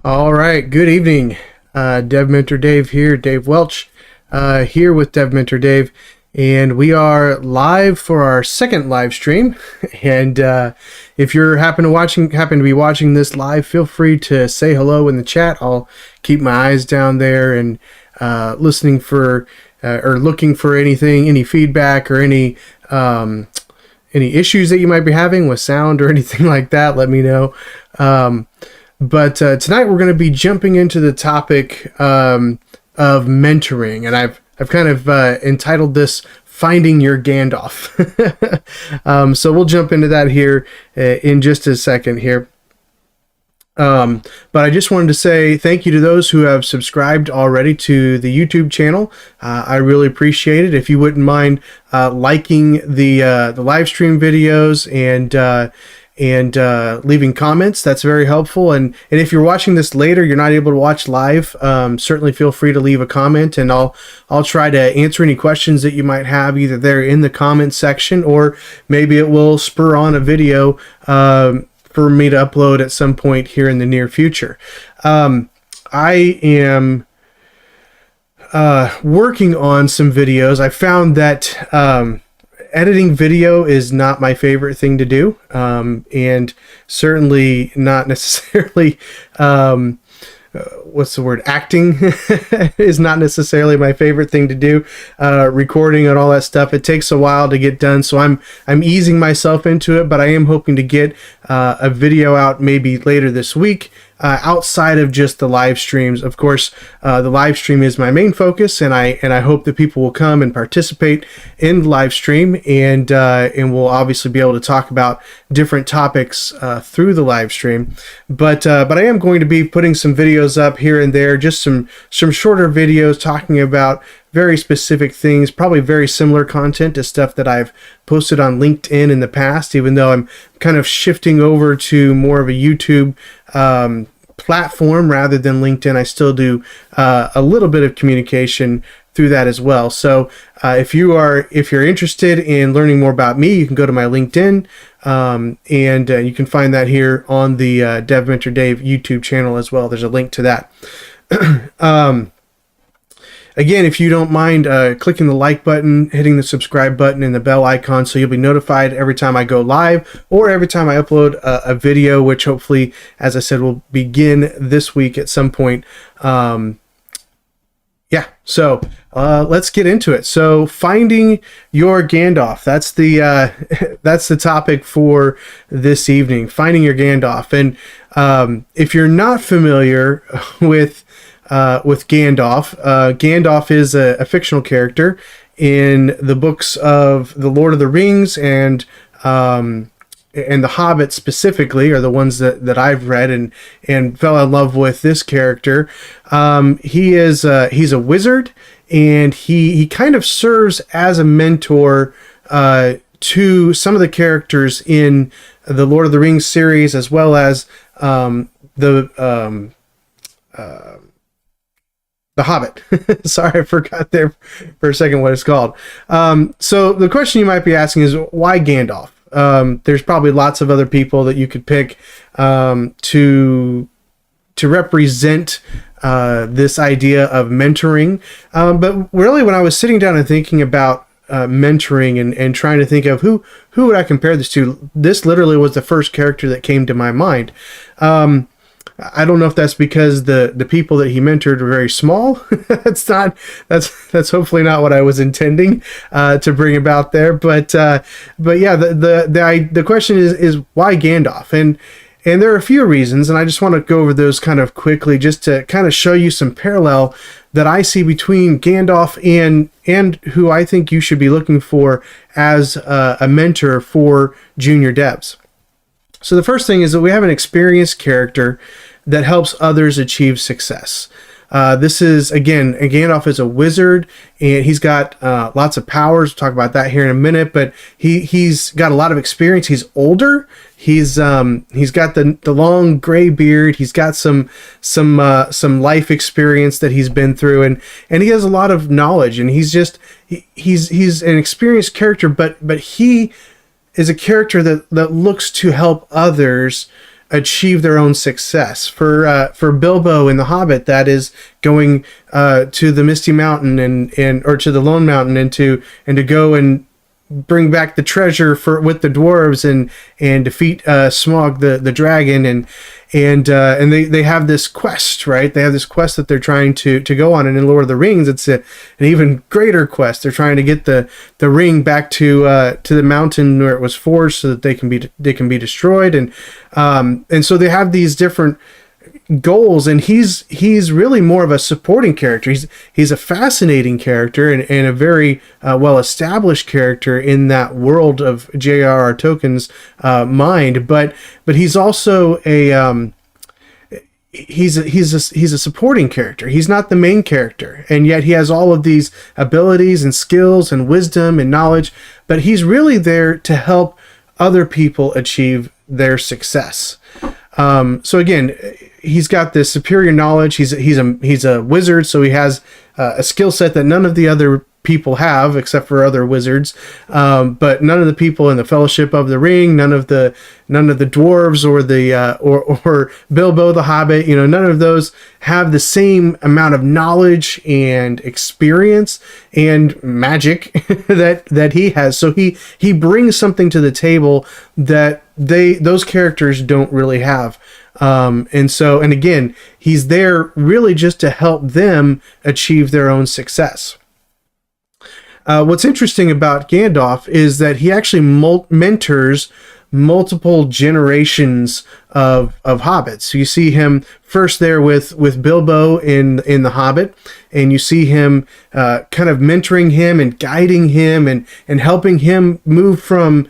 All right, good evening. Dev Mentor Dave here, Dave Welch, here with Dev Mentor Dave, and we are live for our second live stream. And if you're happen to be watching this live, feel free to say hello in the chat. I'll keep my eyes down there and listening for or looking for anything, any feedback or any issues that you might be having with sound or anything like that. Let me know. But tonight we're going to be jumping into the topic of mentoring, and I've kind of entitled this "Finding Your Gandalf." So we'll jump into that here in just a second here. But I just wanted to say thank you to those who have subscribed already to the YouTube channel. I really appreciate it. If you wouldn't mind liking the live stream videos and leaving comments, that's very helpful. And if you're watching this later, you're not able to watch live, certainly feel free to leave a comment, and I'll try to answer any questions that you might have either there in the comment section, or maybe it will spur on a video for me to upload at some point here in the near future. I am working on some videos. I found that editing video is not my favorite thing to do, and certainly not necessarily acting is not necessarily my favorite thing to do. Recording and all that stuff, it takes a while to get done, so I'm easing myself into it, but I am hoping to get a video out maybe later this week, outside of just the live streams. Of course, the live stream is my main focus, and I hope that people will come and participate in the live stream, and we'll obviously be able to talk about different topics through the live stream. But I am going to be putting some videos up here and there, just some shorter videos talking about very specific things, probably very similar content to stuff that I've posted on LinkedIn in the past, even though I'm kind of shifting over to more of a YouTube platform rather than LinkedIn. I still do a little bit of communication through that as well. So if you're interested in learning more about me, you can go to my LinkedIn, and you can find that here on the Dev Mentor Dave YouTube channel as well. There's a link to that. Again, if you don't mind clicking the like button, hitting the subscribe button, and the bell icon, so you'll be notified every time I go live or every time I upload a video, which hopefully, as I said, will begin this week at some point. So let's get into it. So, finding your Gandalf. That's the topic for this evening. Finding your Gandalf. And if you're not familiar with Gandalf, Gandalf is a fictional character in the books of The Lord of the Rings and The Hobbit specifically are the ones that I've read and fell in love with this character. He's a wizard, and he kind of serves as a mentor to some of the characters in the Lord of the Rings series, as well as The Hobbit. Sorry, I forgot there for a second what it's called. So the question you might be asking is, why Gandalf? There's probably lots of other people that you could pick to represent this idea of mentoring. But really, when I was sitting down and thinking about mentoring and trying to think of who would I compare this to, this literally was the first character that came to my mind. I don't know if that's because the people that he mentored were very small. That's hopefully not what I was intending to bring about there. But yeah, the question is why Gandalf? And there are a few reasons, and I just want to go over those kind of quickly, just to kind of show you some parallel that I see between Gandalf and who I think you should be looking for as a mentor for junior devs. So the first thing is that we have an experienced character that helps others achieve success. This is, again, Gandalf is a wizard, and he's got lots of powers. We'll talk about that here in a minute, but he's got a lot of experience. He's older. He's got the long gray beard. He's got some life experience that he's been through, and he has a lot of knowledge, and he's an experienced character, but he is a character that looks to help others achieve their own success. For Bilbo in The Hobbit, that is going to the Misty Mountain and or to the Lone Mountain and to go and bring back the treasure with the dwarves and defeat Smaug the dragon and they have this quest, right? They have this quest that they're trying to go on, and in Lord of the Rings, it's an even greater quest. They're trying to get the ring back to the mountain where it was forged, so that they can be destroyed, and so they have these different goals, and he's really more of a supporting character. He's a fascinating character and a very well established character in that world of J.R.R. Tolkien's mind, but he's also he's a supporting character. He's not the main character, and yet he has all of these abilities and skills and wisdom and knowledge, but he's really there to help other people achieve their success. So again, he's got this superior knowledge. He's a wizard, so he has a skill set that none of the other people have, except for other wizards. But none of the people in the Fellowship of the Ring, none of the dwarves or the or Bilbo the Hobbit, none of those have the same amount of knowledge and experience and magic that he has. So he brings something to the table that those characters don't really have. And again, he's there really just to help them achieve their own success. What's interesting about Gandalf is that he actually mentors multiple generations of hobbits. So you see him first there with Bilbo in The Hobbit, and you see him kind of mentoring him and guiding him and helping him move from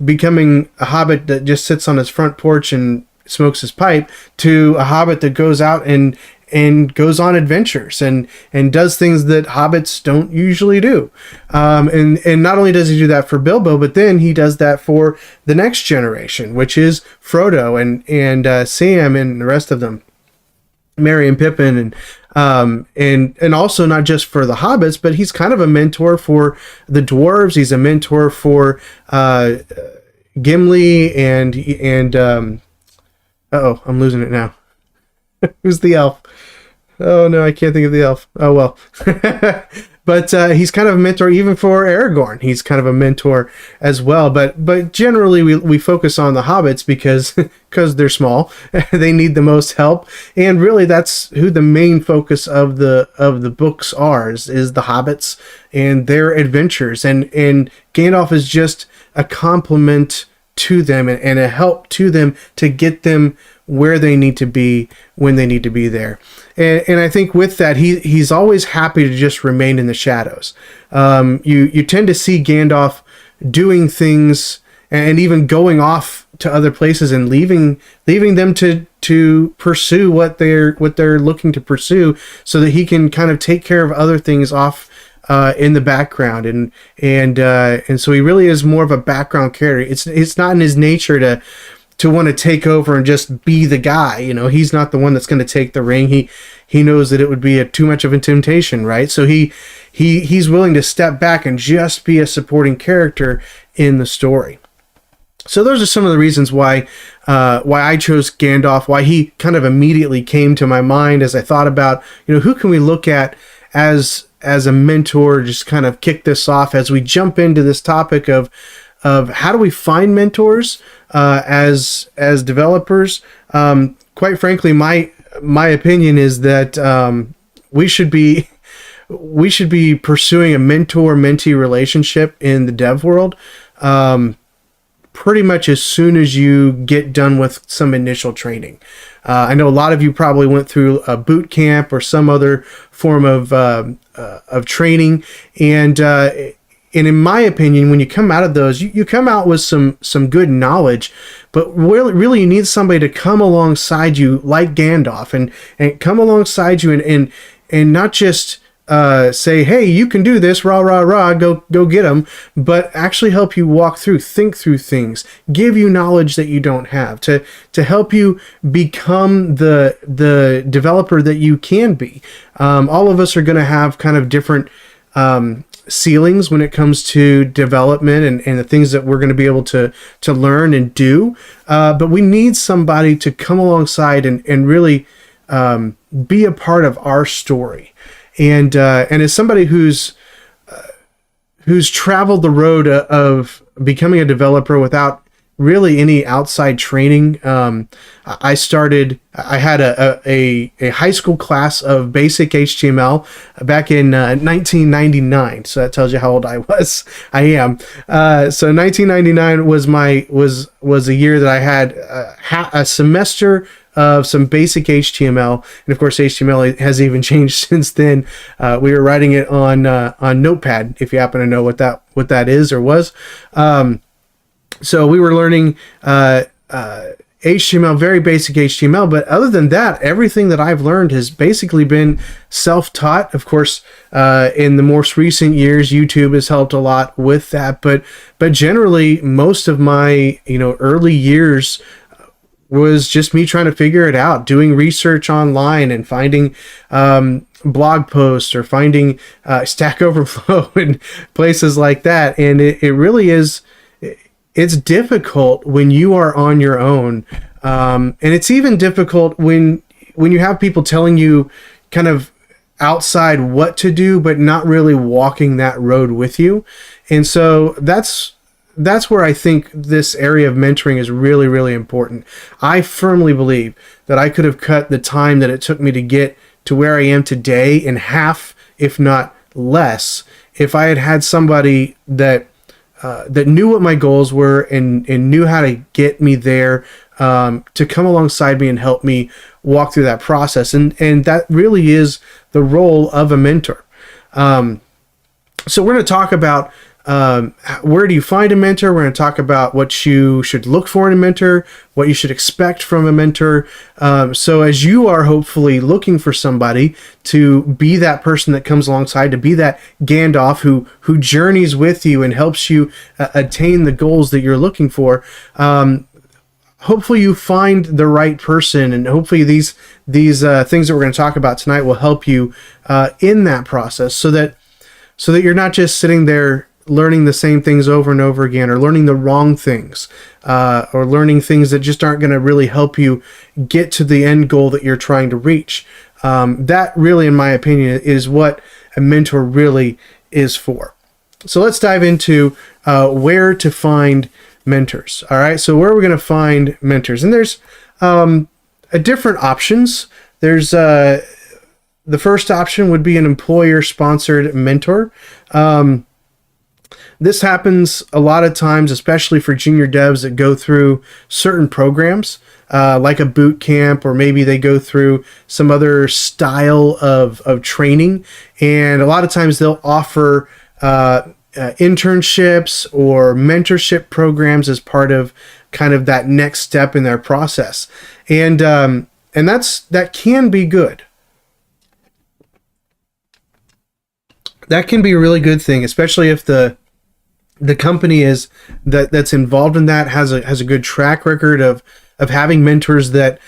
becoming a hobbit that just sits on his front porch and smokes his pipe to a hobbit that goes out and goes on adventures and does things that hobbits don't usually do. And not only does he do that for Bilbo, but then he does that for the next generation, which is Frodo and Sam and the rest of them, Merry and Pippin, and also not just for the hobbits, but he's kind of a mentor for the dwarves. He's a mentor for Gimli and I'm losing it now. Who's the elf? Oh no, I can't think of the elf. Oh well. But he's kind of a mentor even for Aragorn. He's kind of a mentor as well. But generally we focus on the hobbits because they're small. They need the most help, and really that's who the main focus of the books is the hobbits and their adventures. And Gandalf is just a complement to them and a help to them to get them where they need to be when they need to be there. And I think with that, he's always happy to just remain in the shadows. You tend to see Gandalf doing things and even going off to other places and leaving them to pursue what they're looking to pursue, so that he can kind of take care of other things off in the background, and so he really is more of a background character. It's not in his nature to want to take over and just be the guy. He's not the one that's going to take the ring. He knows that it would be too much of a temptation, right? So he's willing to step back and just be a supporting character in the story. So those are some of the reasons why I chose Gandalf, why he kind of immediately came to my mind as I thought about, who can we look at as a mentor, just kind of kick this off as we jump into this topic of how do we find mentors as developers. Quite frankly, my opinion is that we should be pursuing a mentor-mentee relationship in the dev world pretty much as soon as you get done with some initial training. I know a lot of you probably went through a boot camp or some other form of training, and in my opinion, when you come out of those, you come out with some good knowledge, but really you need somebody to come alongside you like Gandalf and come alongside you and not just say, hey, you can do this, rah, rah, rah, go get them, but actually help you walk through, think through things, give you knowledge that you don't have, to help you become the developer that you can be. All of us are going to have kind of different ceilings when it comes to development and the things that we're going to be able to learn and do. But we need somebody to come alongside and really be a part of our story. And as somebody who's traveled the road of becoming a developer without really any outside training. I had a high school class of basic HTML back in 1999. So that tells you how old I was. I am. So 1999 was a year that I had a semester of some basic HTML, and of course HTML has even changed since then. We were writing it on Notepad, if you happen to know what that is or was. So we were learning HTML, very basic HTML, but other than that, everything that I've learned has basically been self-taught. Of course, in the most recent years, YouTube has helped a lot with that, but generally, most of my early years was just me trying to figure it out, doing research online and finding blog posts or finding Stack Overflow and places like that. And it really is, it's difficult when you are on your own. And it's even difficult when you have people telling you kind of outside what to do, but not really walking that road with you. And so that's where I think this area of mentoring is really, really important. I firmly believe that I could have cut the time that it took me to get to where I am today in half, if not less, if I had had somebody that knew what my goals were and knew how to get me there, to come alongside me and help me walk through that process. And that really is the role of a mentor. So we're going to talk about where do you find a mentor? We're going to talk about what you should look for in a mentor, what you should expect from a mentor. So as you are hopefully looking for somebody to be that person that comes alongside, to be that Gandalf who journeys with you and helps you attain the goals that you're looking for, hopefully you find the right person, and hopefully these things that we're going to talk about tonight will help you in that process, so that you're not just sitting there learning the same things over and over again, or learning the wrong things, or learning things that just aren't going to really help you get to the end goal that you're trying to reach. That really, in my opinion, is what a mentor really is for. So let's dive into where to find mentors. All right, so where are we going to find mentors? And there's different options. There's the first option would be an employer-sponsored mentor. This happens a lot of times, especially for junior devs that go through certain programs, like a boot camp, or maybe they go through some other style of training. And a lot of times they'll offer internships or mentorship programs as part of kind of that next step in their process. And that can be good. That can be a really good thing, especially if the company that's involved in that has a good track record of having mentors that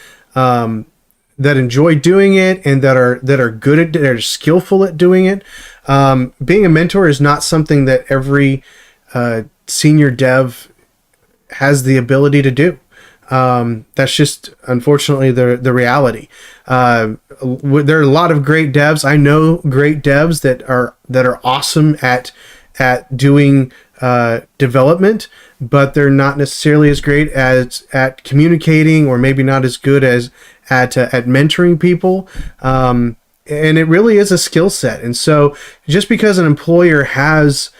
enjoy doing it and that are good at it, that are skillful at doing it. Being a mentor is not something that every senior dev has the ability to do. That's just unfortunately the reality. There are a lot of great devs. I know great devs that are awesome at doing development, but they're not necessarily as great at communicating, or maybe not as good as at mentoring people. And it really is a skill set. And so just because an employer has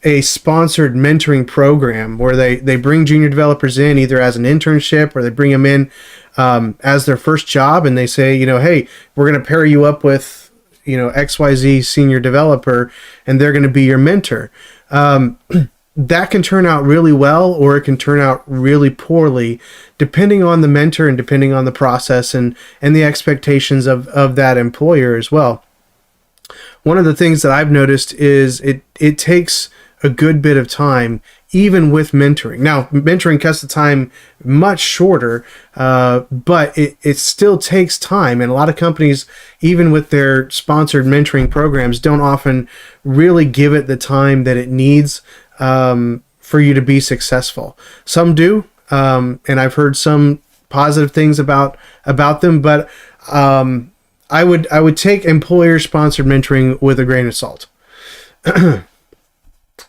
a sponsored mentoring program where they bring junior developers in either as an internship, or they bring them in as their first job, and they say, hey, we're going to pair you up with XYZ senior developer, and they're going to be your mentor. That can turn out really well, or it can turn out really poorly, depending on the mentor and depending on the process and the expectations of that employer as well. One of the things that I've noticed is it takes a good bit of time even with mentoring. Now, mentoring cuts the time much shorter, but it still takes time. And a lot of companies, even with their sponsored mentoring programs, don't often really give it the time that it needs for you to be successful. Some do, and I've heard some positive things about them, but I would take employer-sponsored mentoring with a grain of salt.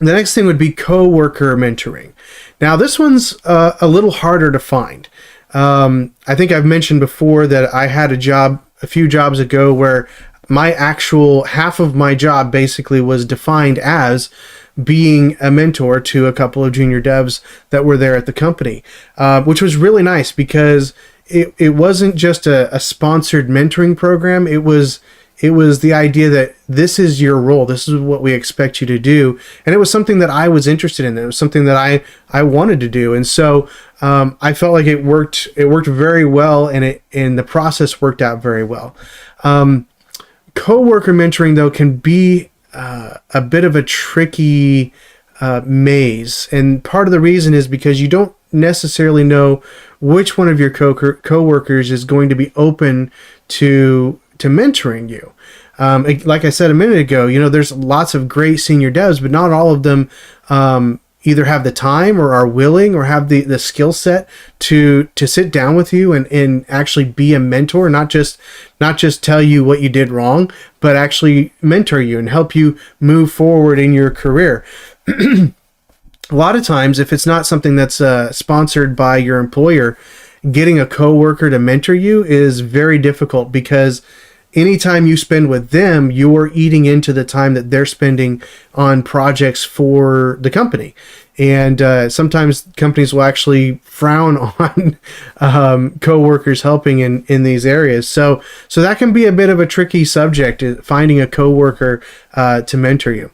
The next thing would be coworker mentoring. Now, this one's a little harder to find. I think I've mentioned before that I had a few jobs ago, where my actual half of my job basically was defined as being a mentor to a couple of junior devs that were there at the company, which was really nice because it wasn't just a sponsored mentoring program. It was the idea that this is your role. This is what we expect you to do. And it was something that I was interested in. It was something that I wanted to do. And so I felt like it worked very well, and the process worked out very well. Coworker mentoring, though, can be a bit of a tricky maze. And part of the reason is because you don't necessarily know which one of your coworkers is going to be open to mentoring you. Like I said a minute ago, there's lots of great senior devs, but not all of them either have the time or are willing or have the skill set to sit down with you and actually be a mentor, not just tell you what you did wrong, but actually mentor you and help you move forward in your career. A lot of times, if it's not something that's sponsored by your employer, getting a coworker to mentor you is very difficult, because anytime you spend with them, you're eating into the time that they're spending on projects for the company. And sometimes companies will actually frown on coworkers helping in these areas. So that can be a bit of a tricky subject, finding a coworker to mentor you.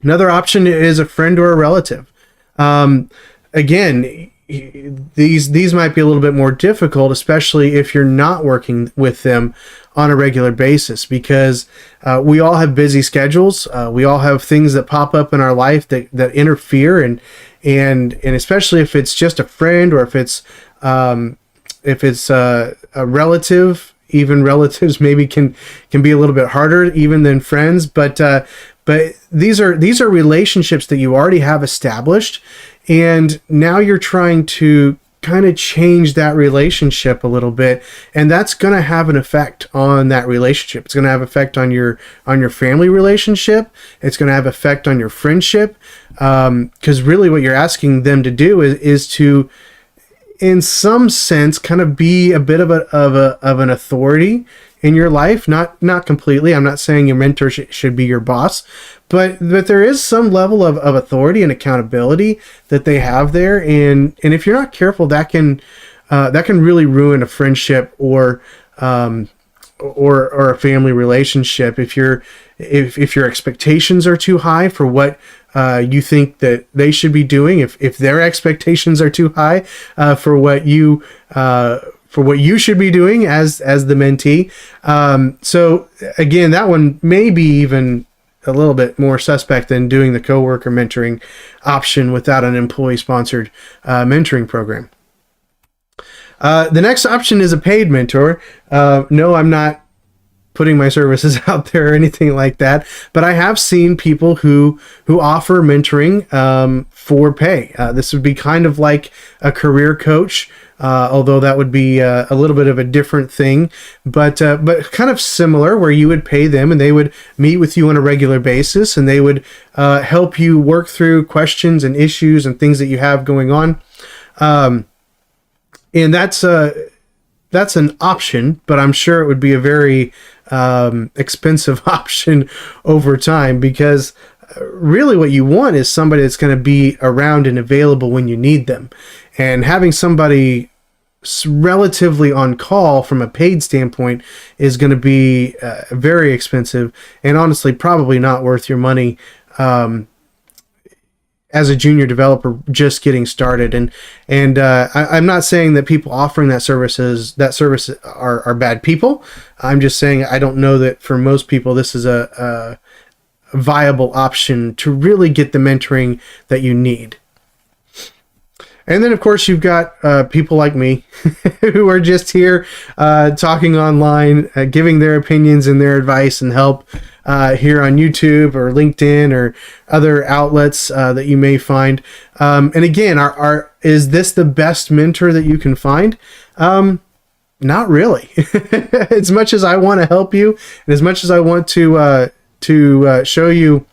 Another option is a friend or a relative. Again, these might be a little bit more difficult, especially if you're not working with them on a regular basis, because we all have busy schedules. We all have things that pop up in our life that interfere, and especially if it's just a friend, or if it's a relative. Even relatives maybe can be a little bit harder even than friends, but these are relationships that you already have established, and now you're trying to kind of change that relationship a little bit, and that's going to have an effect on that relationship. It's going to have effect on your family relationship. It's going to have effect on your friendship, because really what you're asking them to do is to, in some sense, kind of be a bit of an authority in your life. Not completely. I'm not saying your mentor should be your boss, but there is some level of authority and accountability that they have there. And if you're not careful, that can really ruin a friendship or a family relationship. If your expectations are too high for what you think that they should be doing, if their expectations are too high for what you should be doing as the mentee. So again, that one may be even a little bit more suspect than doing the coworker mentoring option without an employee-sponsored mentoring program. The next option is a paid mentor. No, I'm not putting my services out there or anything like that, but I have seen people who offer mentoring for pay. This would be kind of like a career coach, although that would be a little bit of a different thing, but kind of similar, where you would pay them and they would meet with you on a regular basis, and they would help you work through questions and issues and things that you have going on. And that's an option, but I'm sure it would be a very expensive option over time, because really what you want is somebody that's going to be around and available when you need them. And having somebody relatively on call from a paid standpoint is going to be very expensive, and honestly probably not worth your money as a junior developer just getting started. And I'm not saying that people offering that service are bad people. I'm just saying I don't know that for most people this is a viable option to really get the mentoring that you need. And then, of course, you've got people like me who are just here talking online, giving their opinions and their advice and help here on YouTube or LinkedIn or other outlets that you may find. And again, is this the best mentor that you can find? Not really. As much as I want to help you, and as much as I want to show you.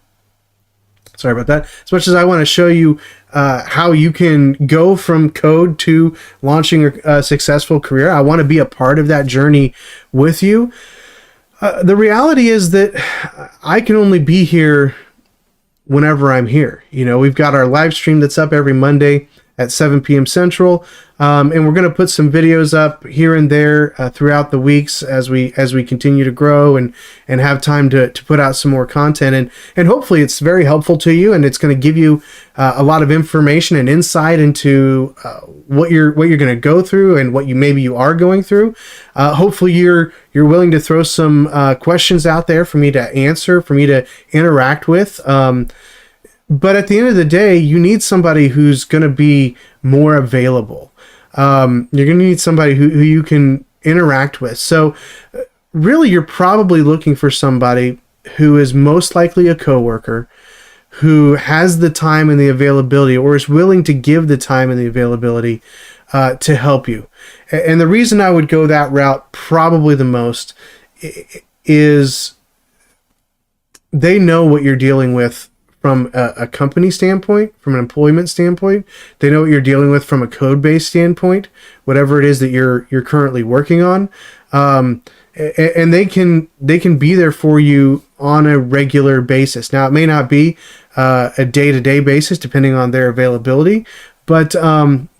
Sorry about that. As much as I want to show you how you can go from code to launching a successful career, I want to be a part of that journey with you. The reality is that I can only be here whenever I'm here. You know, we've got our live stream that's up every Monday at 7 p.m. Central. And we're going to put some videos up here and there throughout the weeks as we continue to grow and have time to put out some more content. And hopefully it's very helpful to you, and it's going to give you a lot of information and insight into what you're going to go through and what you are going through. Hopefully you're willing to throw some questions out there for me to answer, for me to interact with. But at the end of the day, you need somebody who's going to be more available. You're going to need somebody who you can interact with. So really, you're probably looking for somebody who is most likely a coworker, who has the time and the availability, or is willing to give the time and the availability to help you. And the reason I would go that route probably the most is they know what you're dealing with from a company standpoint, from an employment standpoint. They know what you're dealing with from a code-based standpoint, whatever it is that you're currently working on. And they can be there for you on a regular basis. Now, it may not be a day-to-day basis, depending on their availability, but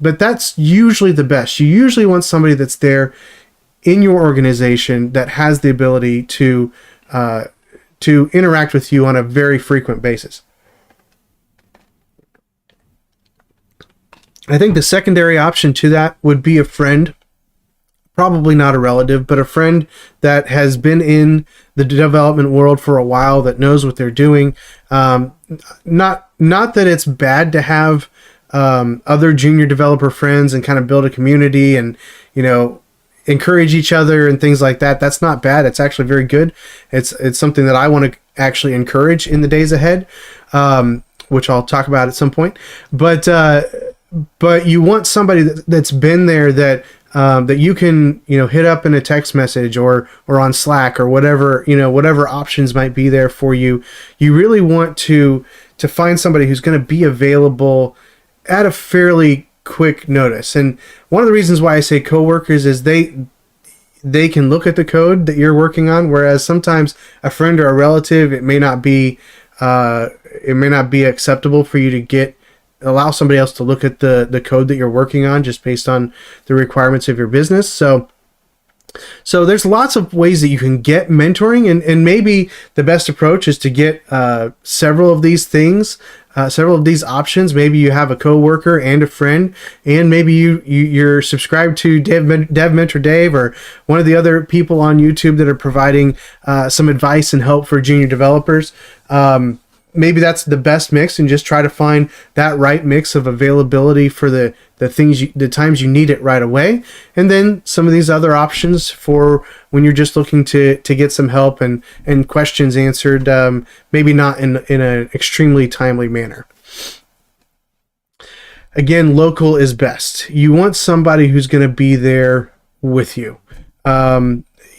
that's usually the best. You usually want somebody that's there in your organization that has the ability to interact with you on a very frequent basis. I think the secondary option to that would be a friend, probably not a relative, but a friend that has been in the development world for a while, that knows what they're doing. Not that it's bad to have other junior developer friends and kind of build a community and, you know, encourage each other and things like that. That's not bad. It's actually very good. It's something that I want to actually encourage in the days ahead, which I'll talk about at some point. But you want somebody that's been there, that you can, you know, hit up in a text message or on Slack or whatever, you know, whatever options might be there for you. You really want to find somebody who's going to be available at a fairly quick notice. And one of the reasons why I say coworkers is they can look at the code that you're working on, whereas sometimes a friend or a relative, it may not be acceptable for you to allow somebody else to look at the code that you're working on just based on the requirements of your business. So there's lots of ways that you can get mentoring, and maybe the best approach is to get several of these things, several of these options. Maybe you have a coworker and a friend, and maybe you're subscribed to Dev Mentor Dave or one of the other people on YouTube that are providing some advice and help for junior developers. Maybe that's the best mix, and just try to find that right mix of availability for the times you need it right away. And then some of these other options for when you're just looking to get some help and questions answered, maybe not in an extremely timely manner. Again, local is best. You want somebody who's going to be there with you.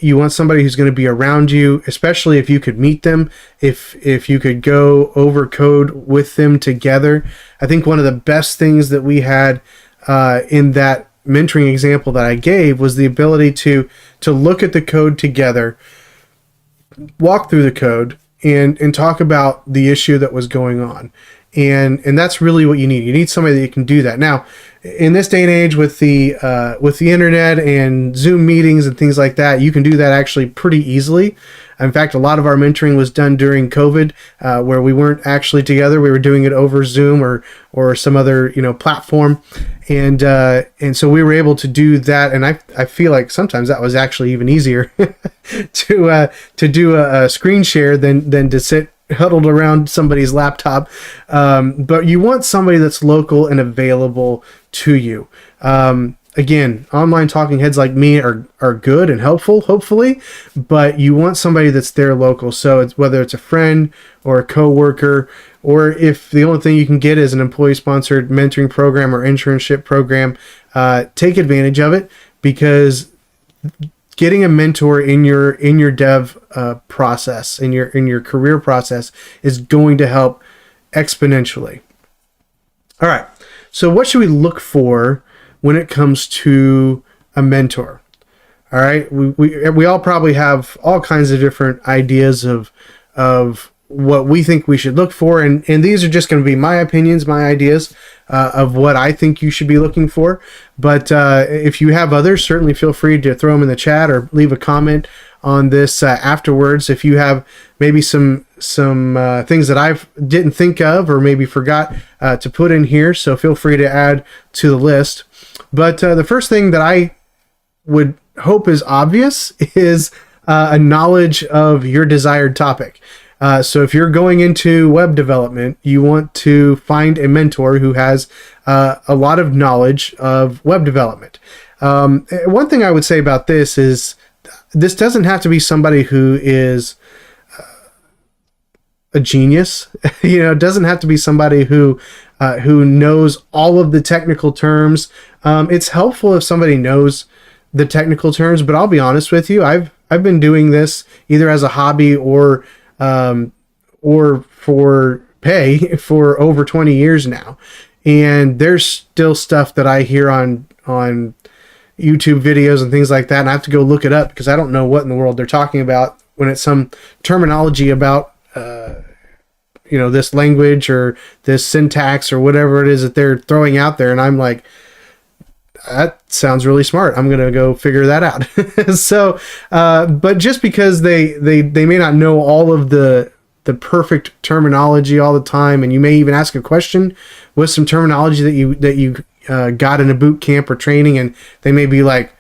You want somebody who's going to be around you, especially if you could meet them, if you could go over code with them together. I think one of the best things that we had in that mentoring example that I gave was the ability to look at the code together, walk through the code, and talk about the issue that was going on. And that's really what you need. You need somebody that can do that. Now, in this day and age with the internet and Zoom meetings and things like that, you can do that actually pretty easily. In fact, a lot of our mentoring was done during COVID, where we weren't actually together. We were doing it over Zoom or some other, you know, platform, and so we were able to do that. And I feel like sometimes that was actually even easier to do a screen share than to sit huddled around somebody's laptop. But you want somebody that's local and available to you. Again, online talking heads like me are good and helpful, hopefully, but you want somebody that's there local. So whether it's a friend or a coworker, or if the only thing you can get is an employee-sponsored mentoring program or internship program, take advantage of it, because getting a mentor in your dev process, in your career process, is going to help exponentially. All right, so what should we look for when it comes to a mentor? All right, we all probably have all kinds of different ideas of what we think we should look for, and these are just going to be my opinions, my ideas of what I think you should be looking for. But if you have others, certainly feel free to throw them in the chat or leave a comment on this afterwards. If you have maybe some things that I didn't think of or maybe forgot to put in here, so feel free to add to the list. But the first thing that I would hope is obvious is a knowledge of your desired topic. So if you're going into web development, you want to find a mentor who has a lot of knowledge of web development. One thing I would say about this is this doesn't have to be somebody who is a genius. It doesn't have to be somebody who knows all of the technical terms. It's helpful if somebody knows the technical terms, but I'll be honest with you, I've been doing this either as a hobby or for pay for over 20 years now. And there's still stuff that I hear on YouTube videos and things like that, and I have to go look it up because I don't know what in the world they're talking about when it's some terminology about this language or this syntax or whatever it is that they're throwing out there, and I'm like, that sounds really smart. I'm gonna go figure that out. So, but just because they may not know all of the perfect terminology all the time, and you may even ask a question with some terminology that you got in a boot camp or training, and they may be like,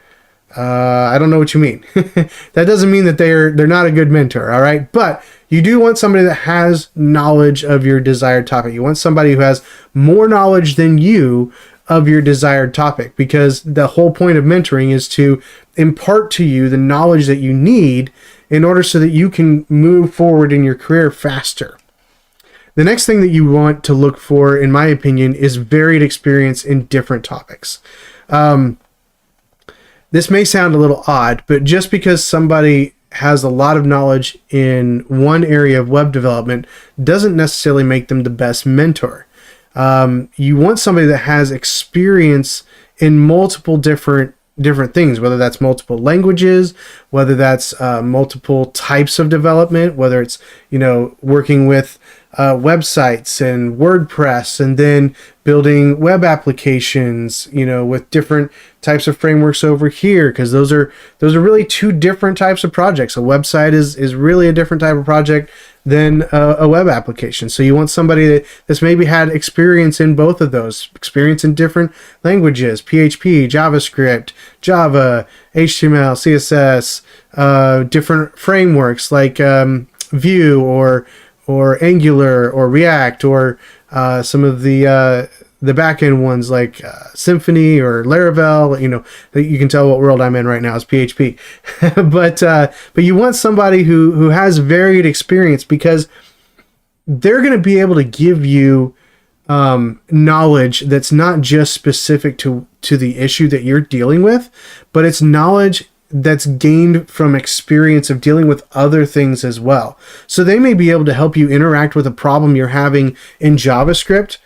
I don't know what you mean. That doesn't mean that they're not a good mentor. All right, but you do want somebody that has knowledge of your desired topic. You want somebody who has more knowledge than you of your desired topic, because the whole point of mentoring is to impart to you the knowledge that you need in order so that you can move forward in your career faster. The next thing that you want to look for, in my opinion, is varied experience in different topics. This may sound a little odd, but just because somebody has a lot of knowledge in one area of web development doesn't necessarily make them the best mentor. You want somebody that has experience in multiple different things, whether that's multiple languages, whether that's multiple types of development, whether it's working with websites and WordPress, and then building web applications, with different types of frameworks over here, because those are really two different types of projects. A website is really a different type of project than a web application. So you want somebody that's maybe had experience in both of those, experience in different languages: PHP, JavaScript, Java, HTML, CSS, different frameworks like Vue or Angular or React, or some of the back-end ones like Symfony or Laravel. You can tell what world I'm in right now is PHP. but you want somebody who has varied experience, because they're going to be able to give you knowledge that's not just specific to the issue that you're dealing with, but it's knowledge that's gained from experience of dealing with other things as well. So they may be able to help you interact with a problem you're having in JavaScript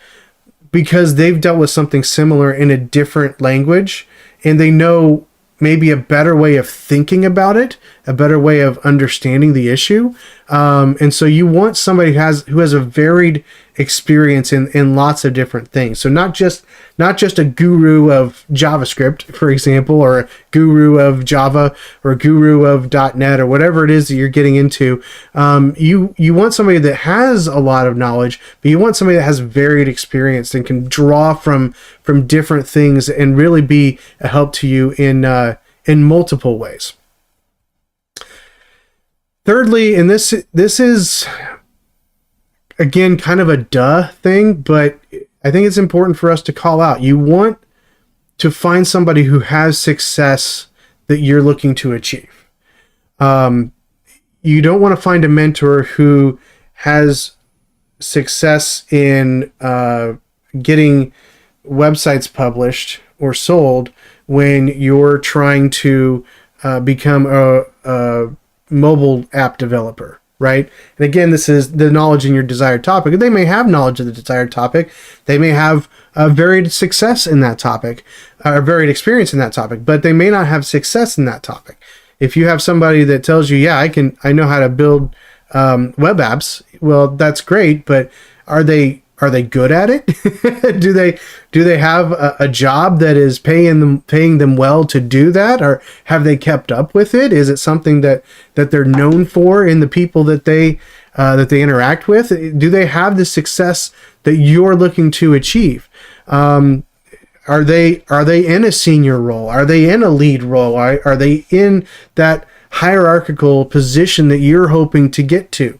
because they've dealt with something similar in a different language, and they know maybe a better way of thinking about it, a better way of understanding the issue. And so you want somebody who has a varied experience in lots of different things. So not just a guru of JavaScript, for example, or a guru of Java, or a guru of .NET, or whatever it is that you're getting into. You want somebody that has a lot of knowledge, but you want somebody that has varied experience and can draw from different things and really be a help to you in multiple ways. Thirdly, and this is again, kind of a duh thing, but I think it's important for us to call out. You want to find somebody who has success that you're looking to achieve. You don't want to find a mentor who has success in getting websites published or sold when you're trying to become a mobile app developer, right? And again, this is the knowledge in your desired topic. They may have knowledge of the desired topic. They may have varied success in that topic, or varied experience in that topic, but they may not have success in that topic. If you have somebody that tells you, yeah, I know how to build web apps, well, that's great, but are they good at it? do they have a job that is paying them well to do that, or have they kept up with it? Is it something that they're known for in the people that they interact with? Do they have the success that you're looking to achieve? Are they in a senior role? Are they in a lead role? Are they in that hierarchical position that you're hoping to get to?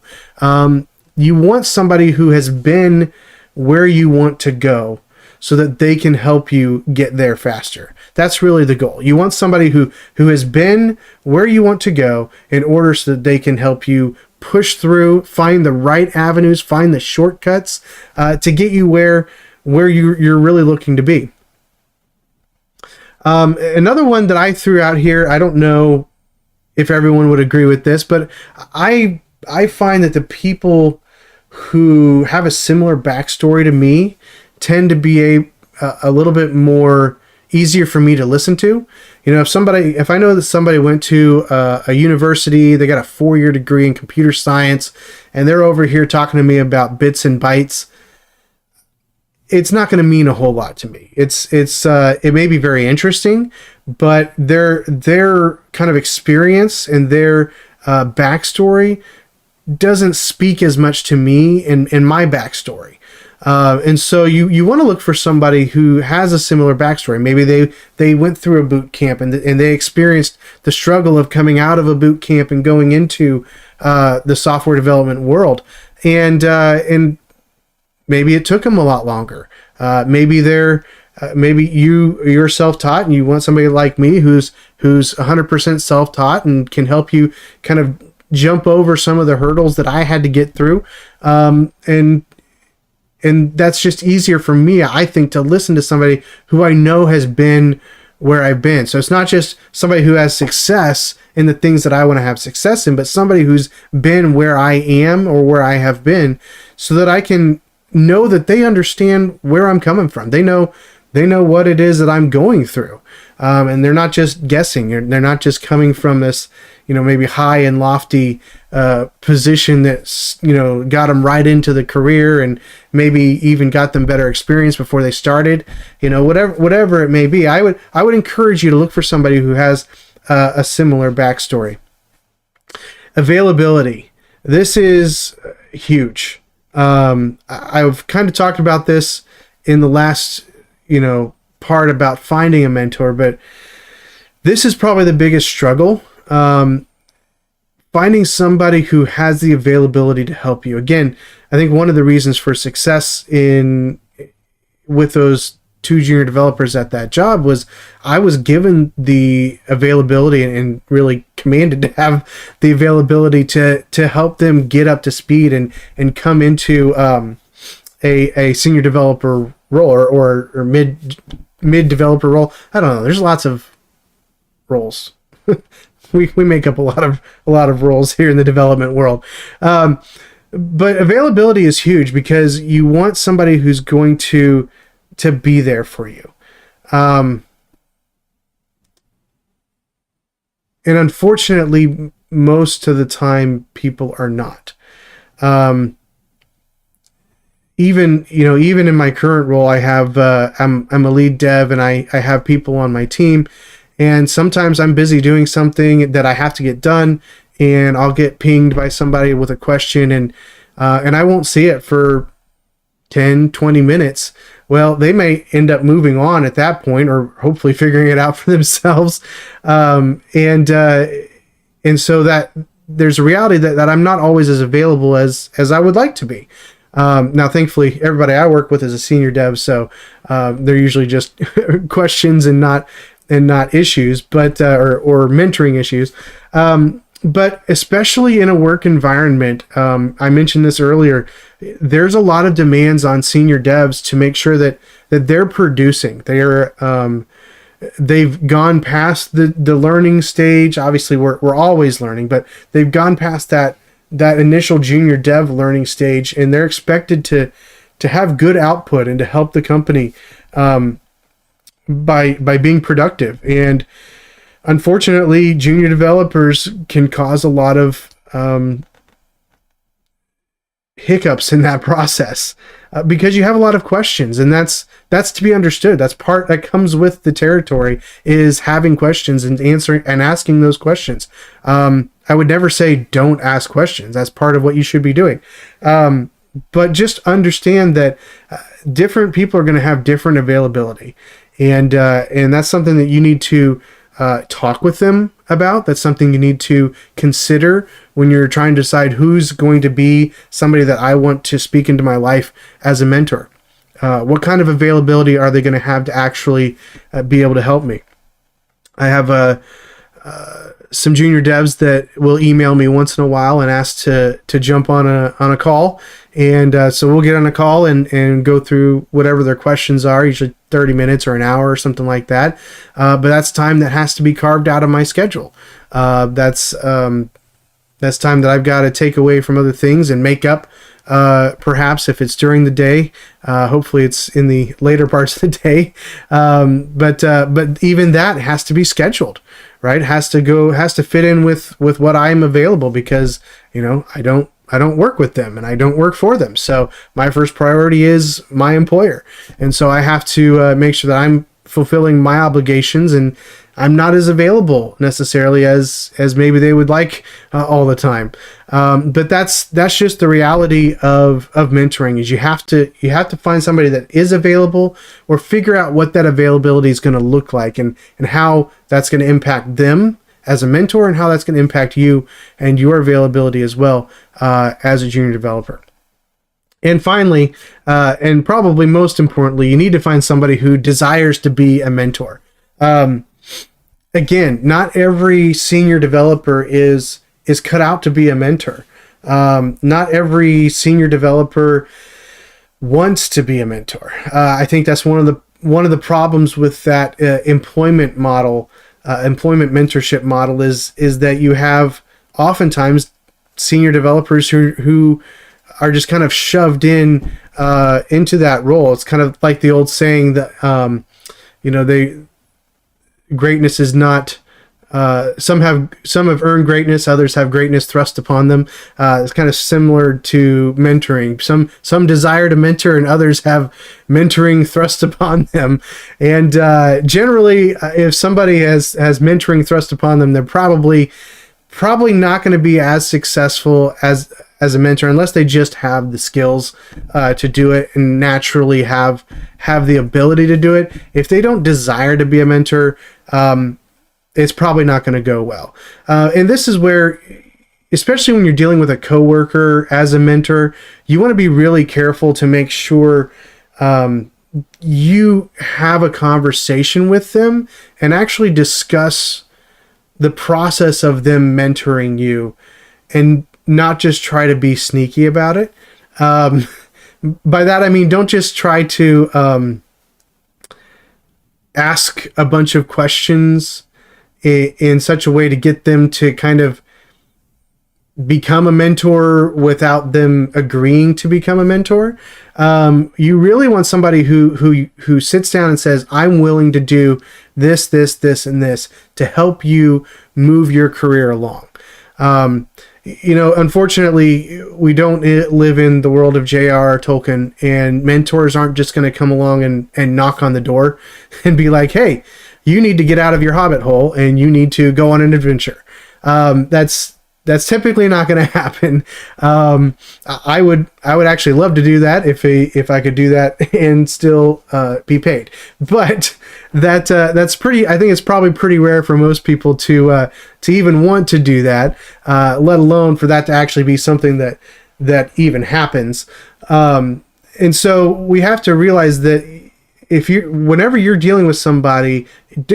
You want somebody who has been where you want to go so that they can help you get there faster. That's really the goal. You want somebody who has been where you want to go in order so that they can help you push through, find the right avenues, find the shortcuts to get you where you're really looking to be. Another one that I threw out here, I don't know if everyone would agree with this, but I find that the people who have a similar backstory to me tend to be a little bit more easier for me to listen to. You know, if I know that somebody went to a university, they got a 4-year degree in computer science, and they're over here talking to me about bits and bytes, it's not going to mean a whole lot to me. It may be very interesting, but their kind of experience and their backstory doesn't speak as much to me in my backstory. And so you want to look for somebody who has a similar backstory. Maybe they went through a boot camp and they experienced the struggle of coming out of a boot camp and going into the software development world. And maybe it took them a lot longer. Maybe you're self-taught and you want somebody like me who's 100% self-taught and can help you kind of jump over some of the hurdles that I had to get through. And that's just easier for me, I think, to listen to somebody who I know has been where I've been. So it's not just somebody who has success in the things that I want to have success in, but somebody who's been where I am or where I have been, so that I can know that they understand where I'm coming from. They know what it is that I'm going through. And they're not just guessing. They're not just coming from this, maybe high and lofty position that's, got them right into the career and maybe even got them better experience before they started. Whatever it may be, I would encourage you to look for somebody who has a similar backstory. Availability. This is huge. I've kind of talked about this in the last, part about finding a mentor, but this is probably the biggest struggle. Finding somebody who has the availability to help you. Again, I think one of the reasons for success with those 2 junior developers at that job was I was given the availability and really commanded to have the availability to help them get up to speed and come into a senior developer role or mid developer role. I don't know. There's lots of roles. we make up a lot of roles here in the development world. But availability is huge because you want somebody who's going to be there for you. And unfortunately, most of the time people are not. Even in my current role, I have, I'm a lead dev and I have people on my team, and sometimes I'm busy doing something that I have to get done and I'll get pinged by somebody with a question and I won't see it for 10, 20 minutes. Well, they may end up moving on at that point or hopefully figuring it out for themselves. And so that there's a reality that I'm not always as available as I would like to be. Now, thankfully, everybody I work with is a senior dev, so they're usually just questions and not issues, but or mentoring issues. But especially in a work environment, I mentioned this earlier, there's a lot of demands on senior devs to make sure that they're producing. They've gone past the learning stage. Obviously, we're always learning, but they've gone past that initial junior dev learning stage, and they're expected to have good output and to help the company by being productive. And unfortunately, junior developers can cause a lot of hiccups in that process because you have a lot of questions, and that's to be understood. That's part that comes with the territory, is having questions and answering and asking those questions. I would never say don't ask questions. That's part of what you should be doing. But just understand that different people are going to have different availability, and that's something that you need to talk with them about. That's something you need to consider when you're trying to decide who's going to be somebody that I want to speak into my life as a mentor. What kind of availability are they going to have to actually be able to help me? I have some junior devs that will email me once in a while and ask to jump on a call. And so we'll get on a call and go through whatever their questions are, usually 30 minutes or an hour or something like that. But that's time that has to be carved out of my schedule. That's time that I've got to take away from other things and make up, perhaps if it's during the day. Hopefully it's in the later parts of the day. But even that has to be scheduled, right? Has to fit in with what I'm available, because, I don't work with them and I don't work for them. So my first priority is my employer. And so I have to make sure that I'm fulfilling my obligations, and I'm not as available necessarily as maybe they would like all the time. But that's just the reality of mentoring, is you have to find somebody that is available, or figure out what that availability is going to look like, and how that's going to impact them as a mentor, and how that's going to impact you and your availability as well as a junior developer. And finally, and probably most importantly, you need to find somebody who desires to be a mentor. Again, not every senior developer is cut out to be a mentor. Not every senior developer wants to be a mentor. I think that's one of the problems with that employment mentorship model is that you have oftentimes senior developers who are just kind of shoved into that role. It's kind of like the old saying that greatness is not. Some have earned greatness, others have greatness thrust upon them. It's kind of similar to mentoring. Some desire to mentor, and others have mentoring thrust upon them. And generally, if somebody has mentoring thrust upon them, they're probably not going to be as successful as a mentor, unless they just have the skills to do it and naturally have the ability to do it. If they don't desire to be a mentor, it's probably not going to go well. And this is where, especially when you're dealing with a coworker as a mentor, you want to be really careful to make sure you have a conversation with them and actually discuss the process of them mentoring you, and not just try to be sneaky about it. By that I mean, don't just try to ask a bunch of questions in such a way to get them to kind of become a mentor without them agreeing to become a mentor. You really want somebody who sits down and says, I'm willing to do this, and this to help you move your career along. Unfortunately, we don't live in the world of J.R.R. Tolkien, and mentors aren't just going to come along and knock on the door and be like, hey, you need to get out of your hobbit hole and you need to go on an adventure. That's typically not going to happen. I would actually love to do that if I could do that and still be paid. But that's pretty. I think it's probably pretty rare for most people to even want to do that, let alone for that to actually be something that even happens. And so we have to realize that whenever you're dealing with somebody,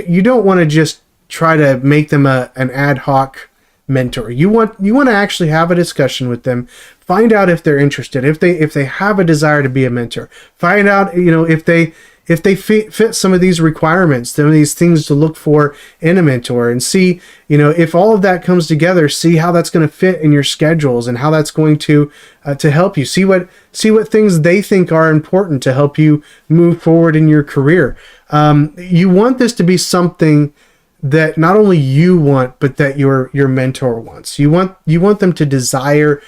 you don't want to just try to make them an ad hoc mentor. You want to actually have a discussion with them, find out if they're interested, if they have a desire to be a mentor, find out, if they fit some of these requirements, some of these things to look for in a mentor, and see, if all of that comes together, see how that's going to fit in your schedules and how that's going to help you. See what things they think are important to help you move forward in your career. You want this to be something that not only you want, but that your mentor wants. You want them to desire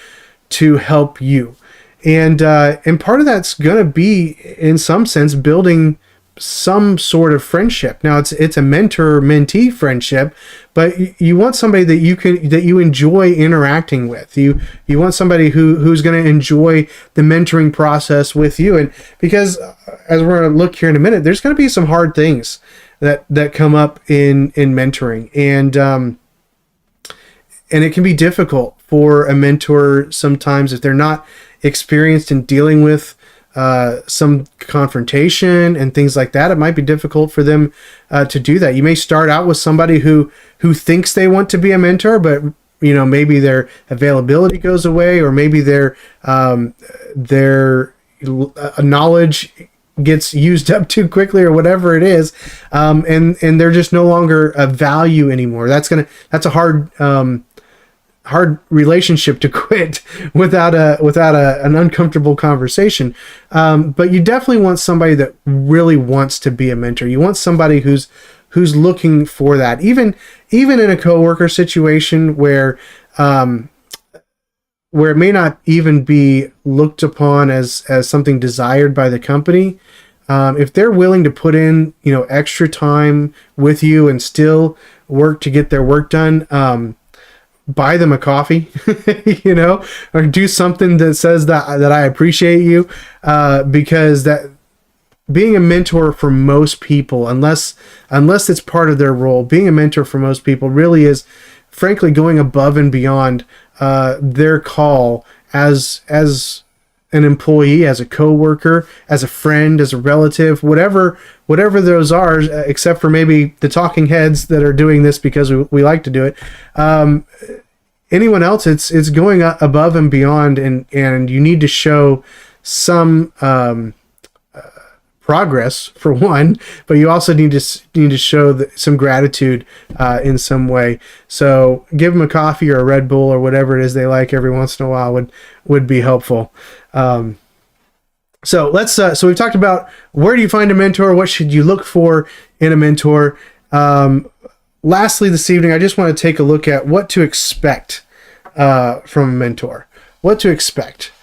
to help you. And part of that's going to be, in some sense, building some sort of friendship. Now it's a mentor-mentee friendship, but you want somebody that you enjoy interacting with. You want somebody who's going to enjoy the mentoring process with you. And because, as we're going to look here in a minute, there's going to be some hard things that come up in mentoring, and it can be difficult for a mentor sometimes if they're not experienced in dealing with some confrontation and things like that. It might be difficult for them to do that. You may start out with somebody who thinks they want to be a mentor, but maybe their availability goes away, or maybe their knowledge gets used up too quickly, or whatever it is, and they're just no longer a value anymore. That's a hard relationship to quit without an uncomfortable conversation. But you definitely want somebody that really wants to be a mentor. You want somebody who's looking for that, even in a coworker situation where it may not even be looked upon as something desired by the company. If they're willing to put in, extra time with you and still work to get their work done, buy them a coffee, or do something that says that I appreciate you, because that being a mentor for most people, unless it's part of their role, being a mentor for most people really is, frankly, going above and beyond their call as an employee, as a coworker, as a friend, as a relative, whatever those are, except for maybe the talking heads that are doing this because we like to do it. Anyone else, it's going above and beyond, and you need to show some progress, for one, but you also need to show some gratitude in some way. So give them a coffee or a Red Bull or whatever it is they like every once in a while would be helpful. So we've talked about where do you find a mentor, what should you look for in a mentor. Lastly, this evening, I just want to take a look at what to expect from a mentor. What to expect.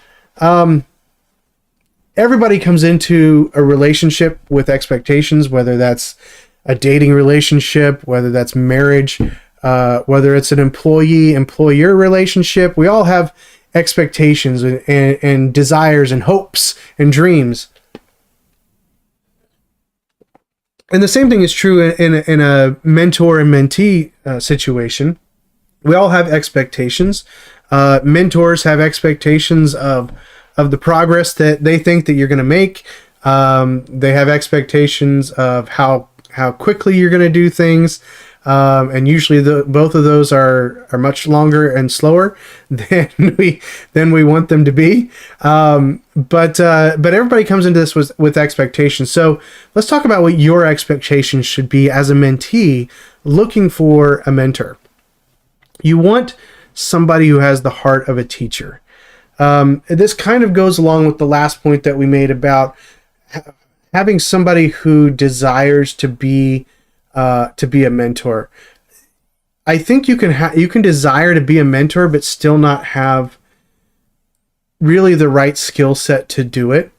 Everybody comes into a relationship with expectations, whether that's a dating relationship, whether that's marriage, whether it's an employee-employer relationship. We all have expectations and desires and hopes and dreams. And the same thing is true in a mentor and mentee situation. We all have expectations. Mentors have expectations of the progress that they think that you're going to make. They have expectations of how quickly you're going to do things. And usually both of those are much longer and slower than we want them to be. But everybody comes into this with expectations. So let's talk about what your expectations should be as a mentee looking for a mentor. You want somebody who has the heart of a teacher. This kind of goes along with the last point that we made about having somebody who desires to be a mentor. I think you can desire to be a mentor, but still not have really the right skill set to do it.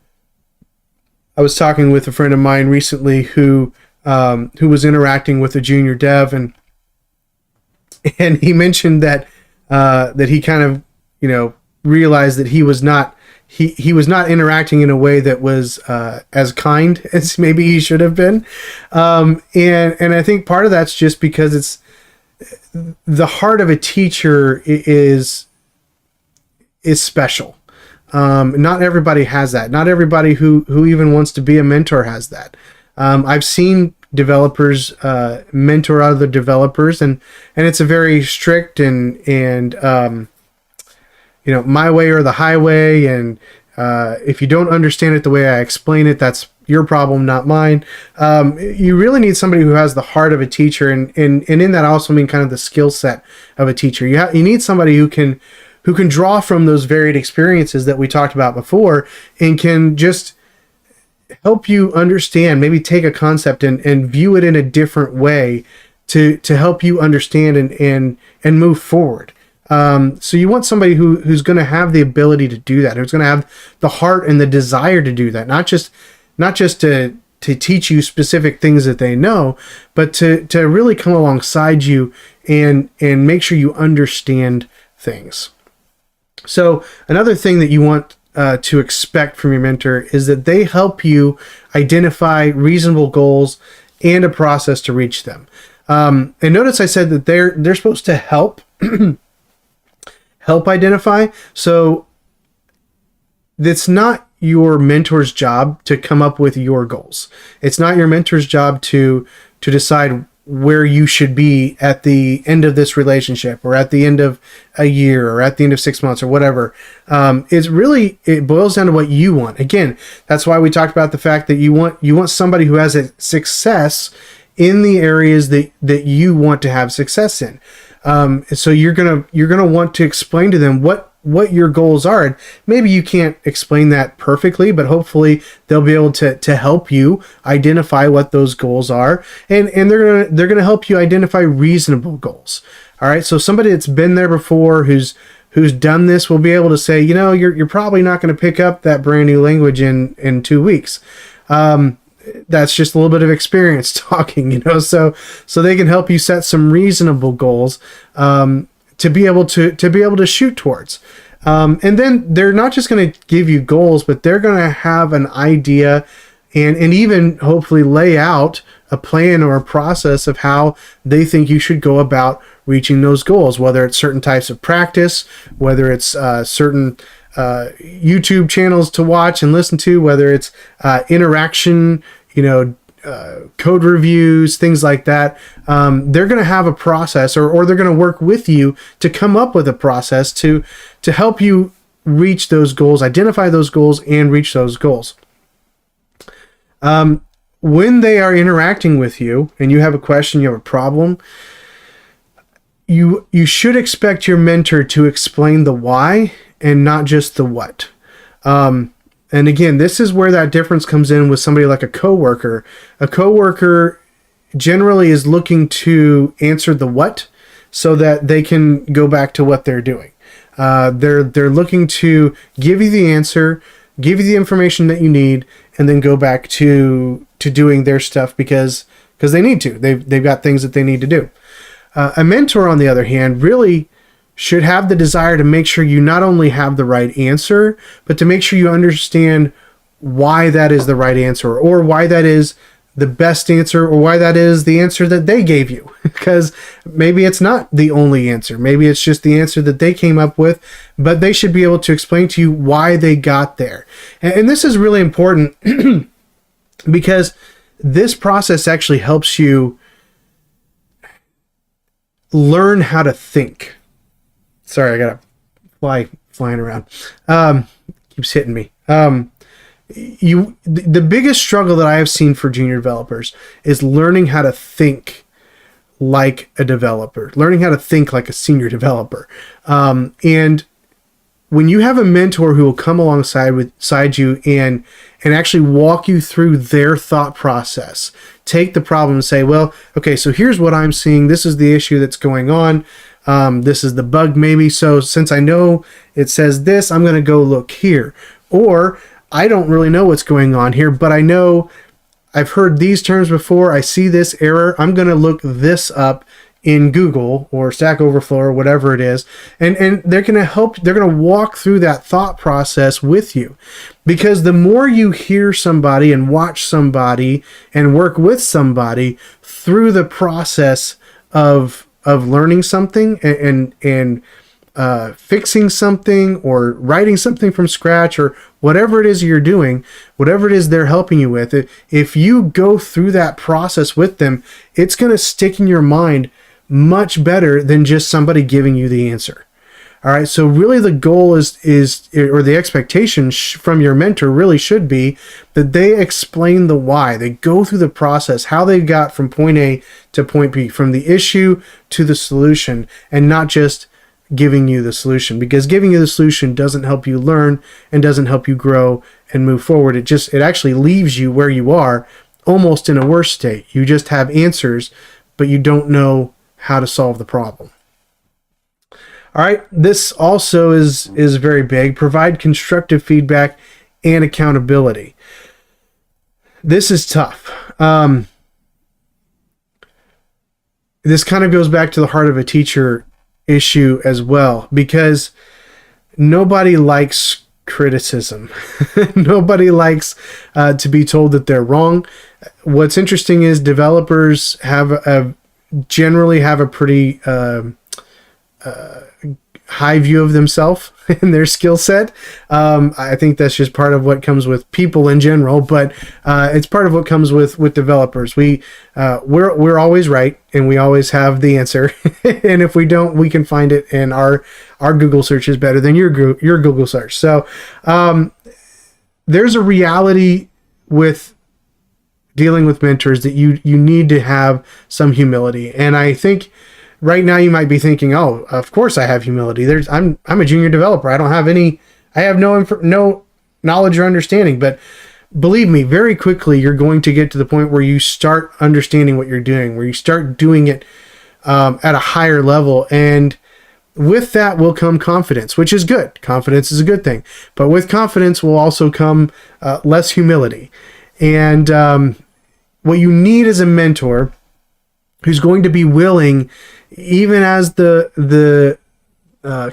I was talking with a friend of mine recently who was interacting with a junior dev, and he mentioned that he kind of realized that he was not interacting in a way that was as kind as maybe he should have been, and I think part of that's just because it's the heart of a teacher is special. Not everybody has that. Not everybody who even wants to be a mentor has that. I've seen developers mentor other developers, and it's a very strict and my way or the highway. And if you don't understand it the way I explain it, that's your problem, not mine. You really need somebody who has the heart of a teacher, and in that I also mean kind of the skill set of a teacher. You need somebody who can draw from those varied experiences that we talked about before, and can just help you understand, maybe take a concept and view it in a different way to help you understand and move forward. So you want somebody who's going to have the ability to do that, who's going to have the heart and the desire to do that, not just to teach you specific things that they know, but to really come alongside you and make sure you understand things. So another thing that you want to expect from your mentor is that they help you identify reasonable goals and a process to reach them. And notice I said that they're supposed to help identify. So it's not your mentor's job to come up with your goals. It's not your mentor's job to decide where you should be at the end of this relationship, or at the end of a year, or at the end of 6 months, or whatever. It boils down to what you want. Again, that's why we talked about the fact that you want somebody who has a success in the areas that you want to have success in. So you're gonna want to explain to them what your goals are. And maybe you can't explain that perfectly, but hopefully they'll be able to help you identify what those goals are, and they're gonna help you identify reasonable goals. All right, so somebody that's been there before, who's done this, will be able to say, you're probably not going to pick up that brand new language in 2 weeks. That's just a little bit of experience talking, so they can help you set some reasonable goals to be able to shoot towards. And then they're not just going to give you goals, but they're going to have an idea and even hopefully lay out a plan or a process of how they think you should go about reaching those goals, whether it's certain types of practice, whether it's certain YouTube channels to watch and listen to, whether it's interaction, code reviews, things like that. They're going to have a process, or they're going to work with you to come up with a process to help you reach those goals, identify those goals, and reach those goals. When they are interacting with you and you have a question, you have a problem, you should expect your mentor to explain the why and not just the what. And again, this is where that difference comes in with somebody like a coworker. A coworker generally is looking to answer the what so that they can go back to what they're doing. They're looking to give you the answer, give you the information that you need, and then go back to doing their stuff because they need to. They've got things that they need to do. A mentor, on the other hand, really should have the desire to make sure you not only have the right answer, but to make sure you understand why that is the right answer, or why that is the best answer, or why that is the answer that they gave you. Because maybe it's not the only answer. Maybe it's just the answer that they came up with, but they should be able to explain to you why they got there. And this is really important because this process actually helps you learn how to think. Sorry, I got a fly flying around. Keeps hitting me. The biggest struggle that I have seen for junior developers is learning how to think like a developer, learning how to think like a senior developer. And when you have a mentor who will come alongside you and actually walk you through their thought process, take the problem and say, well, okay, so here's what I'm seeing. This is the issue that's going on. This is the bug maybe. So since I know it says this, I'm going to go look here. Or I don't really know what's going on here, but I know I've heard these terms before. I see this error. I'm going to look this up in Google or Stack Overflow or whatever it is. And they're going to help. They're going to walk through that thought process with you, because the more you hear somebody and watch somebody and work with somebody through the process of learning something and fixing something or writing something from scratch or whatever it is you're doing, whatever it is they're helping you with, if you go through that process with them, it's going to stick in your mind much better than just somebody giving you the answer. All right. So really the goal is or the expectation from your mentor really should be that they explain the why. They go through the process, how they got from point A to point B, from the issue to the solution, and not just giving you the solution, because giving you the solution doesn't help you learn and doesn't help you grow and move forward. It actually leaves you where you are, almost in a worse state. You just have answers, but you don't know how to solve the problem. All right, this also is very big. Provide constructive feedback and accountability. This is tough. This kind of goes back to the heart of a teacher issue as well, because nobody likes criticism. Nobody likes to be told that they're wrong. What's interesting is developers generally have a pretty high view of themselves and their skill set. I think that's just part of what comes with people in general, but it's part of what comes with developers. We're always right, and we always have the answer. And if we don't, we can find it, and our Google search is better than your Google search. So there's a reality with dealing with mentors that you need to have some humility. And I think right now you might be thinking, oh, of course I have humility. I'm a junior developer. I have no knowledge or understanding. But believe me, very quickly you're going to get to the point where you start understanding what you're doing, where you start doing it at a higher level. And with that will come confidence, which is good. Confidence is a good thing. But with confidence will also come less humility. And what you need is a mentor who's going to be willing, even as the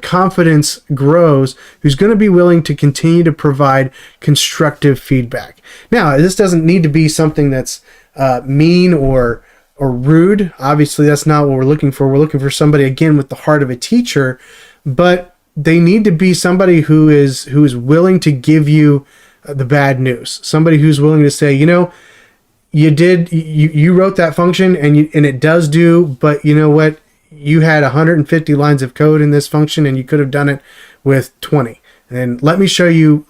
confidence grows, who's going to be willing to continue to provide constructive feedback. Now, this doesn't need to be something that's mean or rude. Obviously, that's not what we're looking for. We're looking for somebody, again, with the heart of a teacher, but they need to be somebody who is willing to give you the bad news. Somebody who's willing to say, you wrote that function and it does do, but you know what? You had 150 lines of code in this function and you could have done it with 20. And let me show you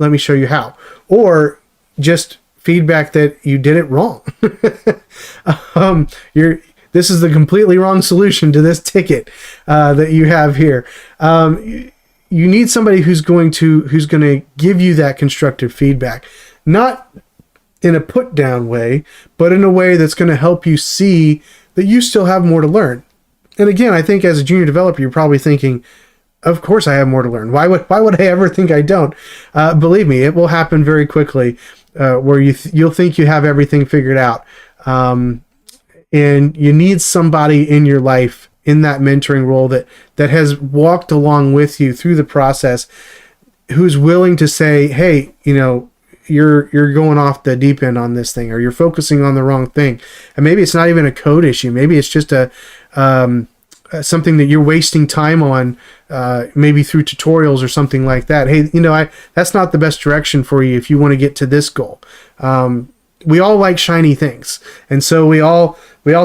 how. Or just feedback that you did it wrong. This is the completely wrong solution to this ticket that you have here. You need somebody who's going to give you that constructive feedback, not in a put down way, but in a way that's going to help you see that you still have more to learn. And again, I think as a junior developer, you're probably thinking, of course I have more to learn. Why would I ever think I don't? Believe me, it will happen very quickly where you'll think you have everything figured out. And you need somebody in your life in that mentoring role that has walked along with you through the process, who's willing to say, hey, you're going off the deep end on this thing, or you're focusing on the wrong thing. And maybe it's not even a code issue. Maybe it's just something that you're wasting time on, maybe through tutorials or something like that. Hey, that's not the best direction for you if you want to get to this goal. We all like shiny things. And so we all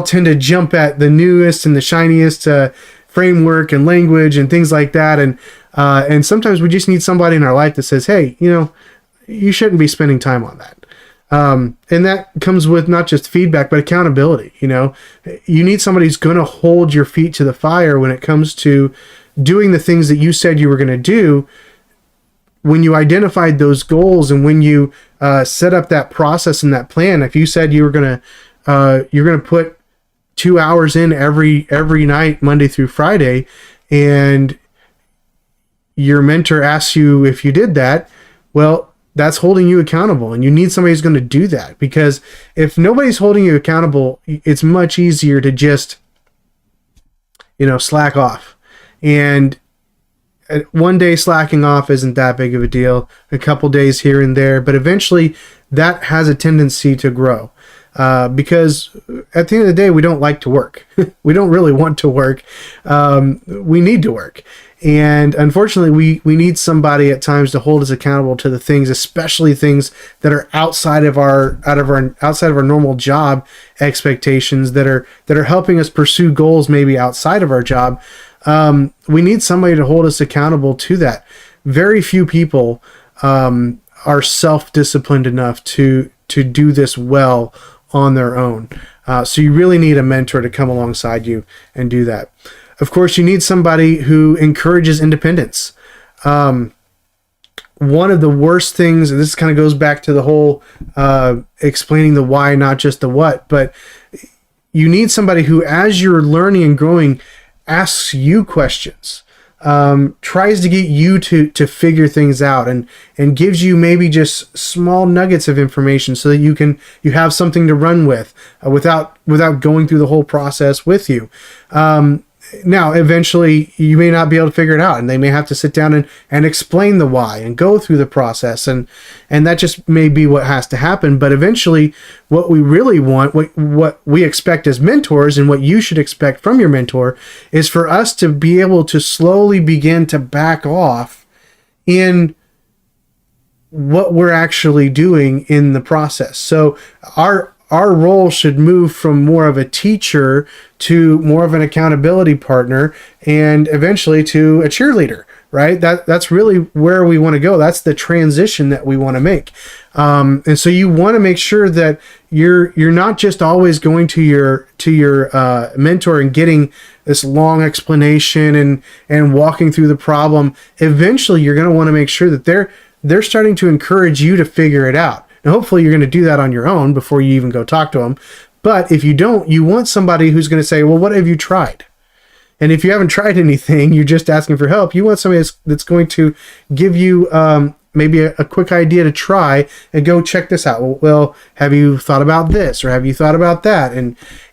tend to jump at the newest and the shiniest framework and language and things like that. And sometimes we just need somebody in our life that says, hey, you shouldn't be spending time on that. And that comes with not just feedback, but accountability. You need somebody who's going to hold your feet to the fire when it comes to doing the things that you said you were going to do when you identified those goals and when you set up that process and that plan. If you said you're going to put 2 hours in every night, Monday through Friday, and your mentor asks you if you did that, well, that's holding you accountable, and you need somebody who's going to do that, because if nobody's holding you accountable, it's much easier to just, slack off. And one day slacking off isn't that big of a deal, a couple days here and there, but eventually that has a tendency to grow. because at the end of the day, we don't like to work. We don't really want to work. We need to work. And unfortunately, we need somebody at times to hold us accountable to the things, especially things that are outside of our normal job expectations, that are helping us pursue goals maybe outside of our job. We need somebody to hold us accountable to that. Very few people are self-disciplined enough to do this well on their own. So you really need a mentor to come alongside you and do that. Of course, you need somebody who encourages independence. One of the worst things, and this kind of goes back to the whole explaining the why, not just the what, but you need somebody who, as you're learning and growing, asks you questions, tries to get you to figure things out, and gives you maybe just small nuggets of information so that you have something to run with without going through the whole process with you. Now, eventually, you may not be able to figure it out, and they may have to sit down and explain the why and go through the process, and that just may be what has to happen. But eventually, what we really want, what we expect as mentors, and what you should expect from your mentor, is for us to be able to slowly begin to back off in what we're actually doing in the process. So our role should move from more of a teacher to more of an accountability partner, and eventually to a cheerleader, right? That's really where we want to go. That's the transition that we want to make. And so you want to make sure that you're not just always going to your mentor and getting this long explanation and walking through the problem. Eventually, you're going to want to make sure that they're starting to encourage you to figure it out. Now, hopefully you're going to do that on your own before you even go talk to them. But if you don't, you want somebody who's going to say, well, what have you tried? And if you haven't tried anything, you're just asking for help. You want somebody that's going to give you maybe a quick idea to try and go check this out. Well, have you thought about this, or have you thought about that?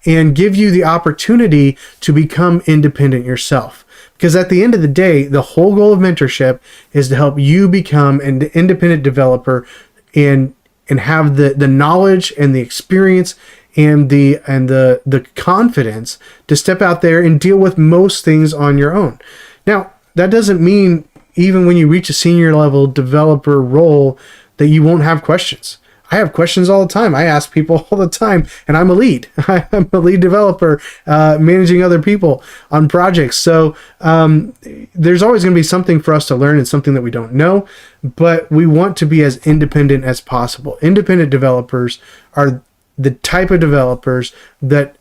And give you the opportunity to become independent yourself. Because at the end of the day, the whole goal of mentorship is to help you become an independent developer and have the knowledge and the experience and the confidence to step out there and deal with most things on your own. Now, that doesn't mean even when you reach a senior level developer role that you won't have questions. I have questions all the time. I ask people all the time, and I'm a lead. I'm a lead developer, managing other people on projects. So there's always going to be something for us to learn and something that we don't know, but we want to be as independent as possible. Independent developers are the type of developers that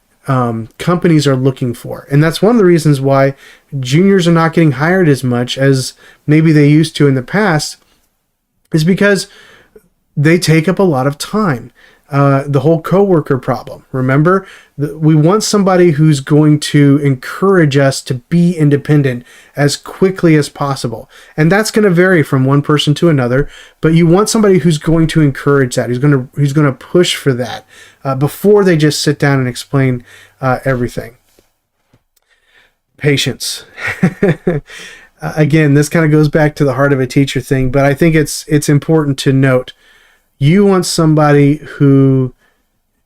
companies are looking for. And that's one of the reasons why juniors are not getting hired as much as maybe they used to in the past, is because they take up a lot of time. The whole coworker problem. Remember, we want somebody who's going to encourage us to be independent as quickly as possible. And that's going to vary from one person to another, but you want somebody who's going to encourage that, who's going to push for that before they just sit down and explain everything. Patience. Again, this kind of goes back to the heart of a teacher thing, but I think it's important to note, you want somebody who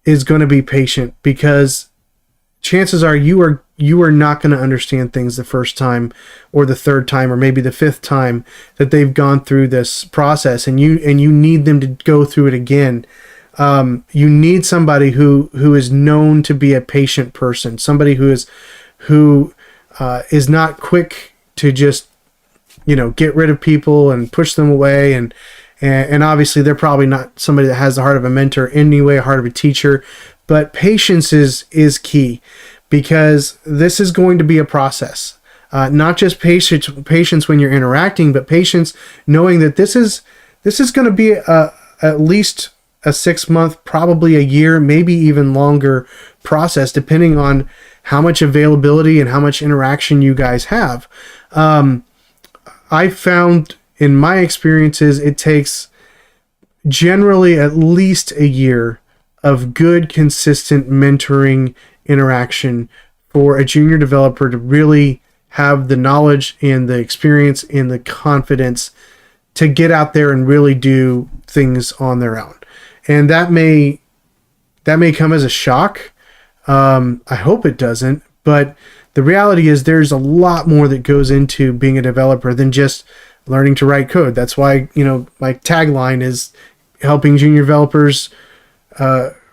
is going to be patient, because chances are you are not going to understand things the first time or the third time or maybe the fifth time that they've gone through this process, and you need them to go through it again. You need somebody who is known to be a patient person, somebody who is not quick to just get rid of people and push them away, and obviously they're probably not somebody that has the heart of a mentor anyway, heart of a teacher. But patience is key, because this is going to be a process. Not just patience when you're interacting, but patience knowing that this is going to be at least a 6-month, probably a year, maybe even longer process, depending on how much availability and how much interaction you guys have. I found in my experiences, it takes generally at least a year of good, consistent mentoring interaction for a junior developer to really have the knowledge and the experience and the confidence to get out there and really do things on their own. And that may that may come as a shock. I hope it doesn't, but the reality is there's a lot more that goes into being a developer than just learning to write code. That's why, my tagline is helping junior developers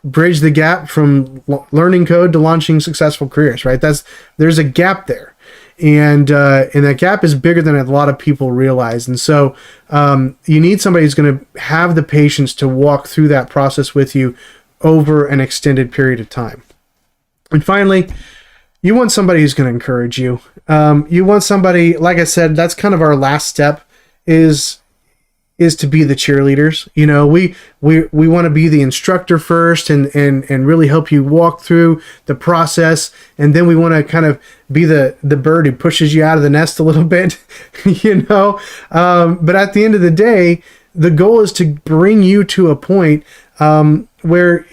bridge the gap from learning code to launching successful careers, right? There's a gap there. And that gap is bigger than a lot of people realize. And so you need somebody who's going to have the patience to walk through that process with you over an extended period of time. And finally, you want somebody who's going to encourage you. You want somebody, like I said, that's kind of our last step, is to be the cheerleaders. We want to be the instructor first and really help you walk through the process. And then we want to kind of be the bird who pushes you out of the nest a little bit, But at the end of the day, the goal is to bring you to a point where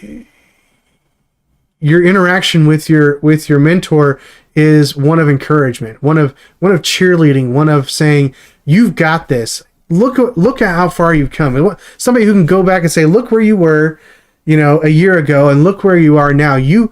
your interaction with your mentor is one of encouragement, one of cheerleading, one of saying, you've got this. Look at how far you've come. Somebody who can go back and say, look where you were, a year ago, and look where you are now. You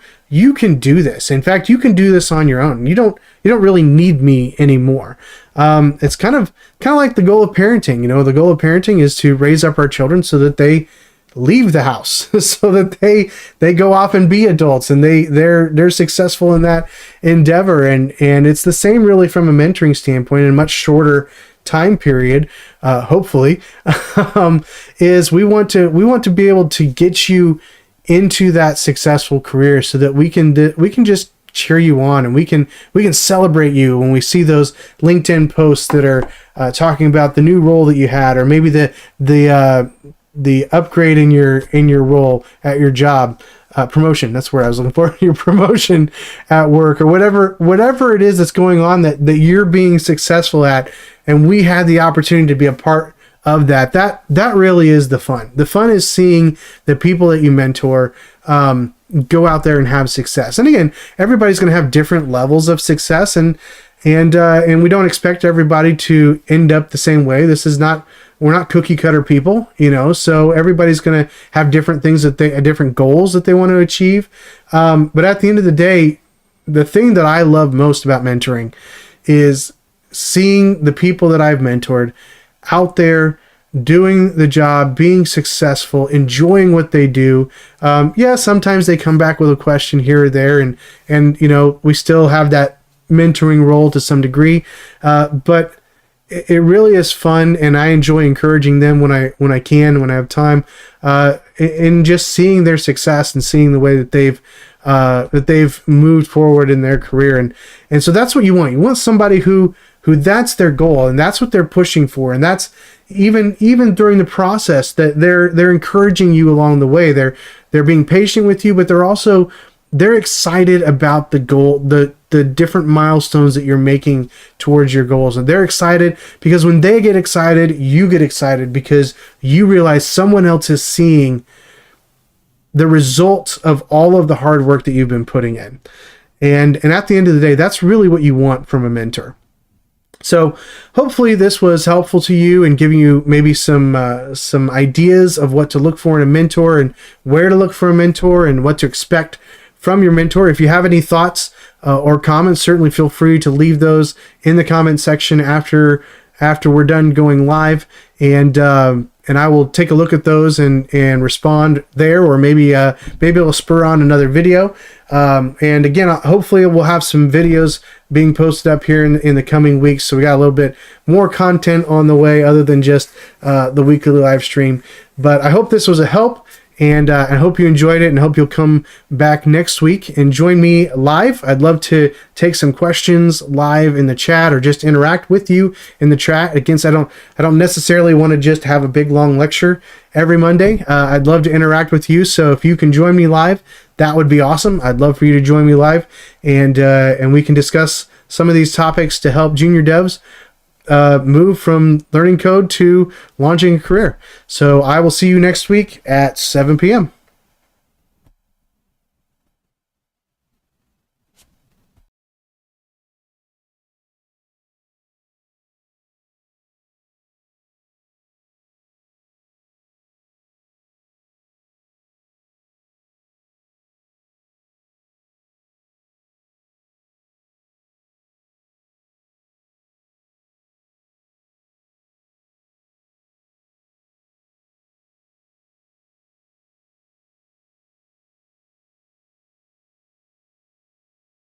can do this. In fact, you can do this on your own. You don't really need me anymore. It's kind of like the goal of parenting. The goal of parenting is to raise up our children so that they leave the house, so that they go off and be adults, and they're successful in that endeavor. And it's the same really from a mentoring standpoint, in a much shorter time period, hopefully, is we want to be able to get you into that successful career so that we can just cheer you on, and we can celebrate you when we see those LinkedIn posts that are talking about the new role that you had, or maybe the upgrade in your role at your job, promotion. That's where I was looking for, your promotion at work, or whatever it is that's going on that you're being successful at. And we had the opportunity to be a part of that. That really is the fun. The fun is seeing the people that you mentor go out there and have success. And again, everybody's going to have different levels of success, and we don't expect everybody to end up the same way. We're not cookie cutter people, so everybody's going to have different things different goals that they want to achieve. But at the end of the day, the thing that I love most about mentoring is seeing the people that I've mentored out there doing the job, being successful, enjoying what they do. Sometimes they come back with a question here or there, and we still have that mentoring role to some degree, but it really is fun, and I enjoy encouraging them when I can, when I have time, and just seeing their success and seeing the way that they've moved forward in their career, and so that's what you want. You want somebody who that's their goal, and that's what they're pushing for, and that's even during the process that they're encouraging you along the way. They're being patient with you, but they're excited about the goal, the different milestones that you're making towards your goals. And they're excited because when they get excited, you get excited because you realize someone else is seeing the results of all of the hard work that you've been putting in. And at the end of the day, that's really what you want from a mentor. So hopefully this was helpful to you and giving you maybe some ideas of what to look for in a mentor, and where to look for a mentor, and what to expect from your mentor. If you have any thoughts or comments, certainly feel free to leave those in the comment section after we're done going live, and I will take a look at those and respond there, or maybe it'll spur on another video. And again, hopefully we'll have some videos being posted up here in the coming weeks, so we got a little bit more content on the way other than just the weekly live stream. But I hope this was a help. And I hope you enjoyed it, and hope you'll come back next week and join me live. I'd love to take some questions live in the chat, or just interact with you in the chat. Again, I don't necessarily want to just have a big long lecture every Monday. I'd love to interact with you. So if you can join me live, that would be awesome. I'd love for you to join me live, and we can discuss some of these topics to help junior devs move from learning code to launching a career. So I will see you next week at 7 p.m.